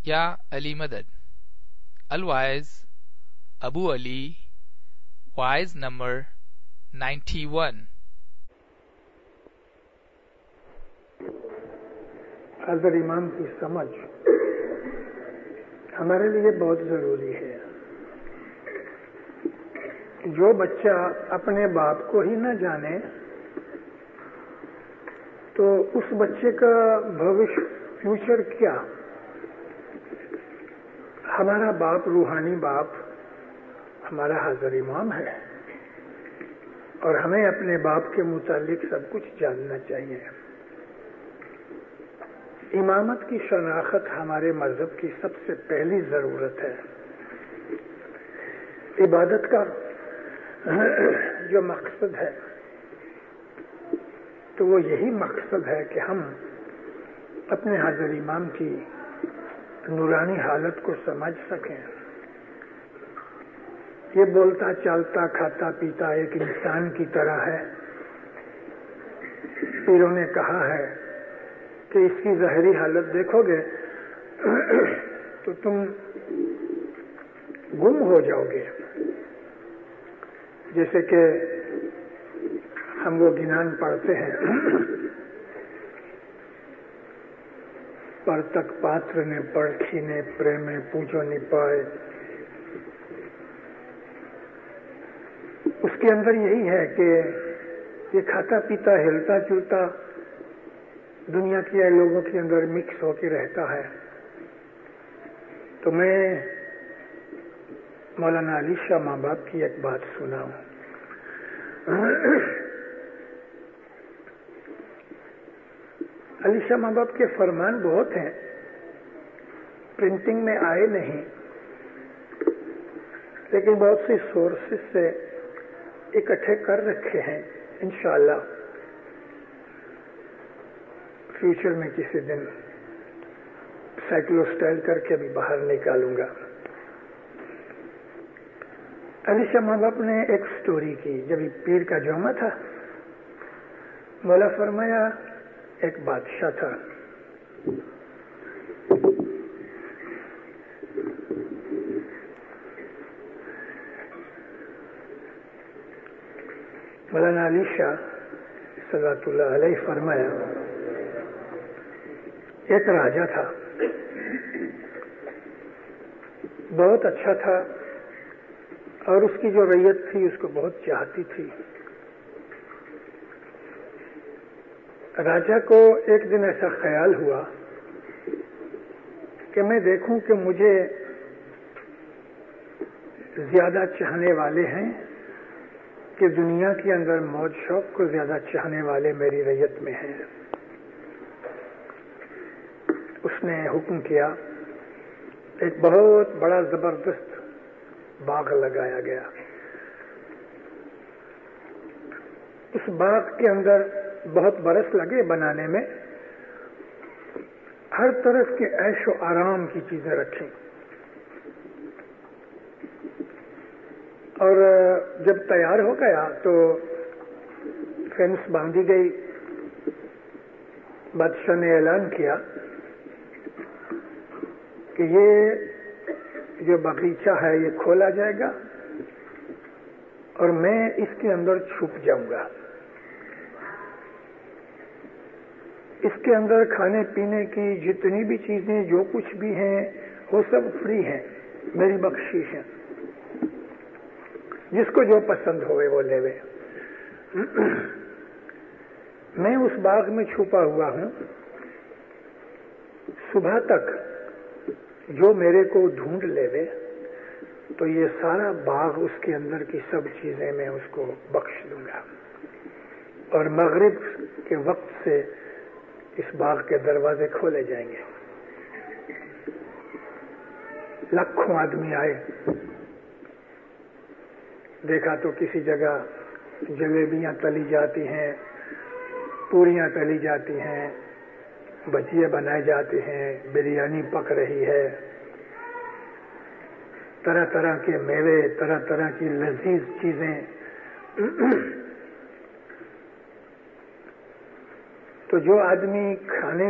یا علی مدد. الوائز ابو علی، wise number 91. حضرت امام کی سمجھ ہمارے لیے بہت ضروری ہے. جو بچہ اپنے باپ کو ہی نہ جانے تو اس بچے کا فیوچر کیا؟ ہمارا باپ، روحانی باپ ہمارا حضرت امام ہے، اور ہمیں اپنے باپ کے متعلق سب کچھ جاننا چاہیے. امامت کی شناخت ہمارے مذہب کی سب سے پہلی ضرورت ہے. عبادت کا جو مقصد ہے تو وہ یہی مقصد ہے کہ ہم اپنے حضرت امام کی نورانی حالت کو سمجھ سکیں. یہ بولتا چالتا کھاتا پیتا ایک انسان کی طرح ہے. پیروں نے کہا ہے کہ اس کی ظاہری حالت دیکھو گے تو تم گم ہو جاؤ گے. جیسے کہ ہم وہ گنان پڑھتے ہیں، پر تک پاتر نے پرکھی نے پریم پوجو نہیں پائے. اس کے اندر یہی ہے کہ یہ کھاتا پیتا ہلتا چلتا دنیا کے لوگوں کے اندر مکس ہو کے رہتا ہے. تو میں مولانا علی شاہ ماں باپ کی ایک بات سناؤں. علی شاہ ماں باپ کے فرمان بہت ہیں، پرنٹنگ میں آئے نہیں، لیکن بہت سی سورسز سے اکٹھے کر رکھے ہیں. انشاءاللہ فیوچر میں کسی دن سائیکلو سٹائل کر کے بھی باہر نکالوں گا. علی شاہ ماں باپ نے ایک سٹوری کی. جب پیر کا جمعہ تھا، مولا فرمایا ایک بادشاہ تھا. مولانا علی شاہ صلوات اللہ علیہ فرمایا ایک راجا تھا، بہت اچھا تھا، اور اس کی جو رعیت تھی اس کو بہت چاہتی تھی. راجا کو ایک دن ایسا خیال ہوا کہ میں دیکھوں کہ مجھے زیادہ چاہنے والے ہیں کہ دنیا کے اندر موج شوق کو زیادہ چاہنے والے میری رعیت میں ہیں. اس نے حکم کیا، ایک بہت بڑا زبردست باغ لگایا گیا. اس باغ کے اندر بہت برس لگے بنانے میں، ہر طرح کے عیش و آرام کی چیزیں رکھیں، اور جب تیار ہو گیا تو فینس باندھی گئی. بادشاہ نے اعلان کیا کہ یہ جو باغیچہ ہے یہ کھولا جائے گا اور میں اس کے اندر چھپ جاؤں گا. اس کے اندر کھانے پینے کی جتنی بھی چیزیں جو کچھ بھی ہیں وہ سب فری ہیں، میری بخشش ہے. جس کو جو پسند ہوئے وہ لے وے. میں اس باغ میں چھپا ہوا ہوں. صبح تک جو میرے کو ڈھونڈ لے وے تو یہ سارا باغ، اس کے اندر کی سب چیزیں میں اس کو بخش دوں گا، اور مغرب کے وقت سے اس باغ کے دروازے کھولے جائیں گے. لاکھوں آدمی آئے، دیکھا تو کسی جگہ جلیبیاں تلی جاتی ہیں، پوریاں تلی جاتی ہیں، بھجیے بنائے جاتے ہیں، بریانی پک رہی ہے، طرح طرح کے میوے، طرح طرح کی لذیذ چیزیں. تو جو آدمی کھانے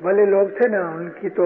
والے لوگ تھے نا، ان کی تو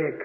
1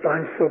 500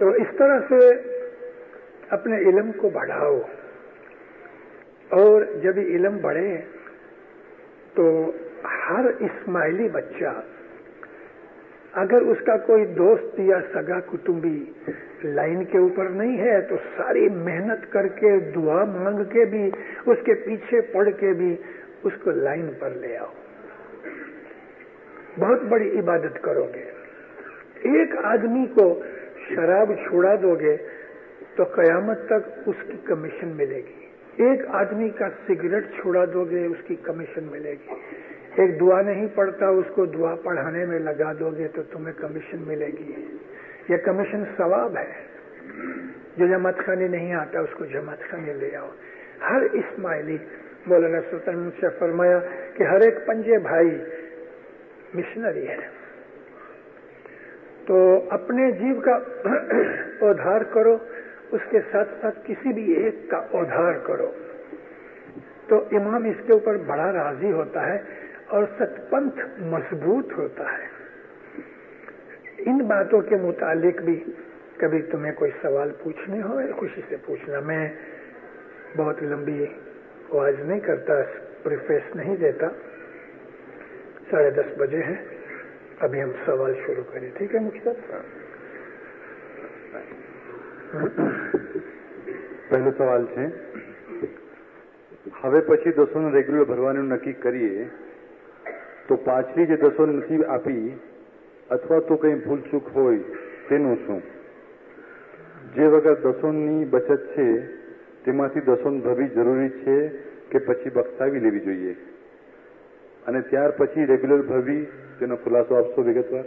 تو اس طرح سے اپنے علم کو بڑھاؤ، اور جب علم بڑھے تو ہر اسماعیلی بچہ اگر اس کا کوئی دوست یا سگا کٹمبی لائن کے اوپر نہیں ہے تو ساری محنت کر کے دعا مانگ کے بھی اس کے پیچھے پڑھ کے بھی اس کو لائن پر لے آؤ، بہت بڑی عبادت کرو گے۔ ایک آدمی کو شراب چھوڑا دو گے تو قیامت تک اس کی کمیشن ملے گی، ایک آدمی کا سگریٹ چھوڑا دو گے اس کی کمیشن ملے گی، ایک دعا نہیں پڑھتا اس کو دعا پڑھانے میں لگا دو گے تو تمہیں کمیشن ملے گی۔ یہ کمیشن ثواب ہے۔ جو جماعت خانے نہیں آتا اس کو جماعت خانے لے آؤ۔ ہر اسماعیلی، مولانا سلطان سے فرمایا کہ ہر ایک پنجے بھائی مشنری ہے، تو اپنے جیو کا ادھار کرو، اس کے ساتھ ساتھ کسی بھی ایک کا ادھار کرو، تو امام اس کے اوپر بڑا راضی ہوتا ہے اور ستپنتھ مضبوط ہوتا ہے۔ ان باتوں کے متعلق بھی کبھی تمہیں کوئی سوال پوچھنے ہو خوشی سے پوچھنا۔ میں بہت لمبی آواز نہیں کرتا، پریفیس نہیں دیتا، 10:30 بجے ہیں، ابھی ہم سوال شروع کریں، ٹھیک ہے مفتی صاحب؟ પહેલો સવાલ છે, હવે પછી 10 રેગ્યુલર ભરવાનું નક્કી કરીએ તો પાછલી જે 10 નથી આપી અથવા તો કંઈ ભૂલચૂક હોય તેનું શું? જે વગર 10ની બચત છે તેમાંથી 10 ભરવી જરૂરી છે કે પછી બક્ષાવી લેવી જોઈએ? અને ત્યાર પછી રેગ્યુલર ભરવી તેનો ખુલાસો આપશો વિગતવાર?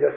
10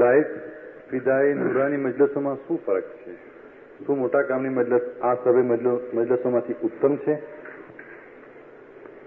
લાયક ફિદાઈ નુરાની મજલિસોમાં શું ફરક છે? શું મોટા કામની મજલિસ આ સભે મજલિસોમાંથી ઉત્તમ છે?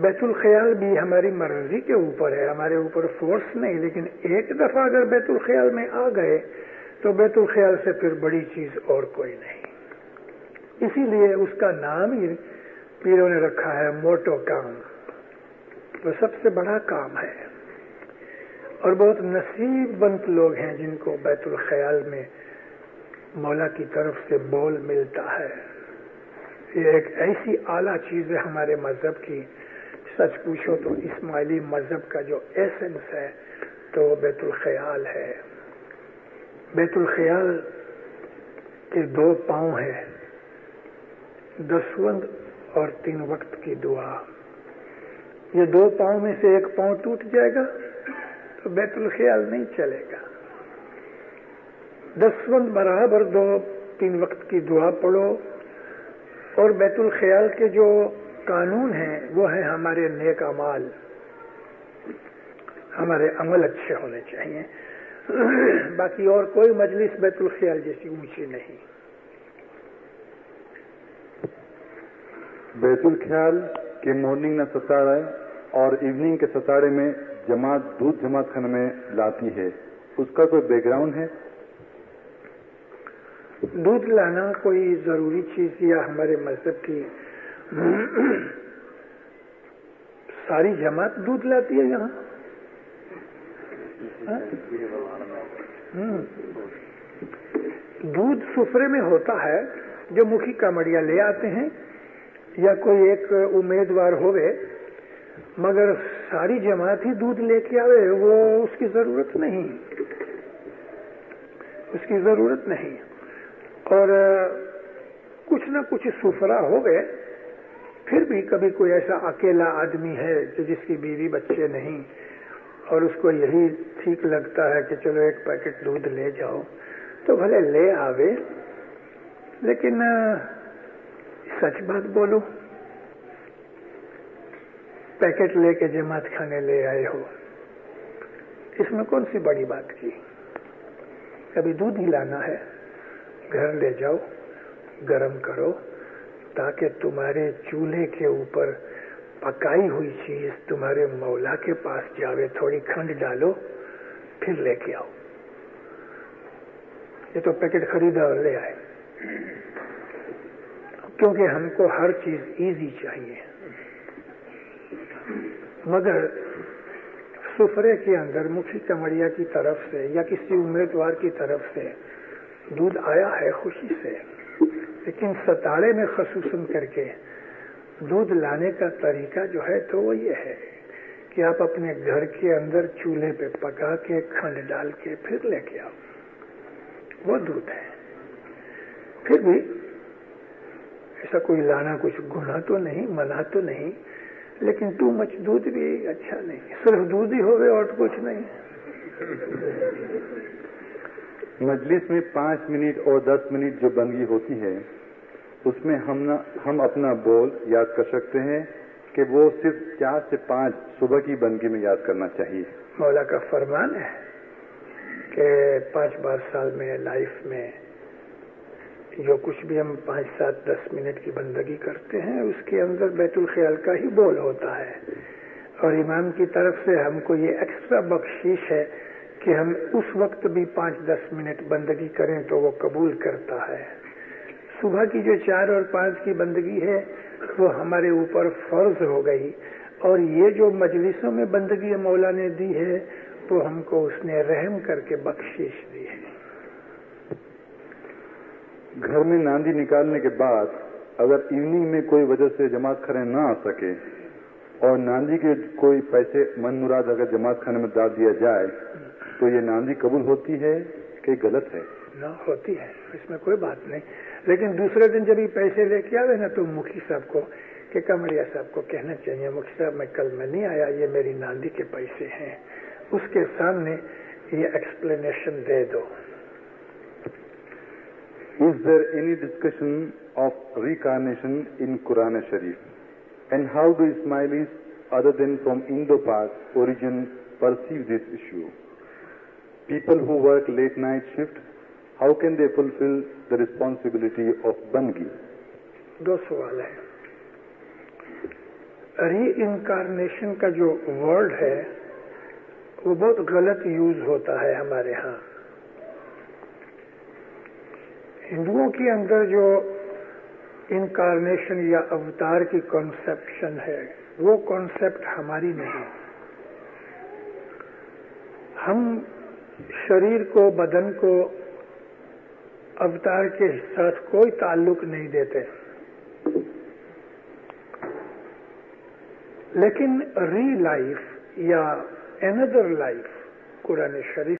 بیت الخیال بھی ہماری مرضی کے اوپر ہے، ہمارے اوپر فورس نہیں، لیکن ایک دفعہ اگر بیت الخیال میں آ گئے تو بیت الخیال سے پھر بڑی چیز اور کوئی نہیں۔ اسی لیے اس کا نام ہی پیروں نے رکھا ہے موٹو کام، وہ سب سے بڑا کام ہے، اور بہت نصیب بند لوگ ہیں جن کو بیت الخیال میں مولا کی طرف سے بول ملتا ہے۔ یہ ایک ایسی اعلیٰ چیز ہے ہمارے مذہب کی، سچ پوچھو تو اسماعیلی مذہب کا جو ایسنس ہے تو وہ بیت الخیال ہے۔ بیت الخیال کے 2 پاؤں ہیں، 10 اور 3 وقت کی دعا۔ یہ 2 پاؤں میں سے 1 پاؤں ٹوٹ جائے گا تو بیت الخیال نہیں چلے گا۔ 10 برابر 2-3 وقت کی دعا پڑھو، اور بیت الخیال کے جو قانون ہیں وہ ہیں ہمارے نیک اعمال، ہمارے عمل اچھے ہونے چاہیے۔ باقی اور کوئی مجلس بیت الخیال جیسی اونچی نہیں۔ بیت الخیال کے مارننگ نا ستاڑے اور ایوننگ کے ستاڑے میں جماعت دودھ جماعت خانے میں لاتی ہے، اس کا کوئی بیک گراؤنڈ ہے؟ دودھ لانا کوئی ضروری چیز یا ہمارے مذہب کی ساری جماعت دودھ لاتی ہے یہاں؟ دودھ سفرے میں ہوتا ہے، جو مکھی کامڑیاں لے آتے ہیں یا کوئی ایک امیدوار ہوئے، مگر ساری جماعت ہی دودھ لے کے آوے وہ اس کی ضرورت نہیں، اس کی ضرورت نہیں۔ اور کچھ نہ کچھ سفرا ہو گئے، پھر بھی کبھی کوئی ایسا اکیلا آدمی ہے جس کی بیوی بچے نہیں اور اس کو یہی ٹھیک لگتا ہے کہ چلو 1 پیکٹ دودھ لے جاؤ تو بھلے لے آوے، لیکن سچ بات بولو، پیکٹ لے کے جماعت کھانے لے آئے ہو، اس میں کون سی بڑی بات کی؟ کبھی دودھ ہی لانا ہے، گھر لے جاؤ، گرم کرو، تاکہ تمہارے چولہے کے اوپر پکائی ہوئی چیز تمہارے مولا کے پاس جاوے، تھوڑی کھنڈ ڈالو پھر لے کے آؤ۔ یہ تو پیکٹ خریدا اور لے آئے، کیونکہ ہم کو ہر چیز ایزی چاہیے، مگر سفرے کے اندر مکھی کمڑیا کی طرف سے یا کسی امیدوار کی طرف سے دودھ آیا ہے خوشی سے، لیکن ستاڑے میں خصوصاً کر کے دودھ لانے کا طریقہ جو ہے تو وہ یہ ہے کہ آپ اپنے گھر کے اندر چولہے پہ پکا کے کھنڈ ڈال کے پھر لے کے آؤ، وہ دودھ ہے۔ پھر بھی ایسا کوئی لانا کچھ گناہ تو نہیں، منع تو نہیں، لیکن ٹو مچ دودھ بھی اچھا نہیں، صرف دودھ ہی ہوگے اور کچھ نہیں۔ مجلس میں 5 منٹ اور 10 منٹ جو بندگی ہوتی ہے اس میں ہم اپنا بول یاد کر سکتے ہیں کہ وہ صرف 4 سے 5 صبح کی بندگی میں یاد کرنا چاہیے۔ مولا کا فرمان ہے کہ 5 بار سال میں لائف میں جو کچھ بھی ہم 5, 7, 10 منٹ کی بندگی کرتے ہیں اس کے اندر بیت الخیال کا ہی بول ہوتا ہے، اور امام کی طرف سے ہم کو یہ ایکسٹرا بخشش ہے کہ ہم اس وقت بھی 5-10 منٹ بندگی کریں تو وہ قبول کرتا ہے۔ صبح کی جو 4 اور 5 کی بندگی ہے وہ ہمارے اوپر فرض ہو گئی، اور یہ جو مجلسوں میں بندگی مولا نے دی ہے وہ ہم کو اس نے رحم کر کے بخشش دی ہے۔ گھر میں ناندی نکالنے کے بعد اگر ایوننگ میں کوئی وجہ سے جماعت کھانے نہ آ سکے اور ناندی کے کوئی پیسے من مراد اگر جماعت کھانے میں ڈال دیا جائے تو یہ ناندی قبول ہوتی ہے کہ غلط ہے؟ نہ ہوتی ہے، اس میں کوئی بات نہیں، لیکن دوسرے دن جب یہ پیسے لے کے آوے نا تو مکھی صاحب کو کہ کمڑیا صاحب کو کہنا چاہیے مکھی صاحب میں کل میں نہیں آیا، یہ میری ناندی کے پیسے ہیں، اس کے سامنے یہ ایکسپلینیشن دے دو۔ Is there any discussion of reincarnation in Quran Sharif? And how do Ismailis other than from Indo-Pak origin perceive this issue? People who work late night shift, how can they fulfill the responsibility of Bangi? 2 سوال ہیں۔ ری incarnation کا جو word ہے وہ بہت غلط use ہوتا ہے ہمارے ہاں. ہندوؤں کے اندر جو انکارنیشن یا اوتار کی کنسپشن ہے وہ کنسپٹ ہماری نہیں. ہم شریر کو، بدن کو اوتار کے ساتھ کوئی تعلق نہیں دیتے، لیکن ری لائف یا اندر لائف قرآن شریف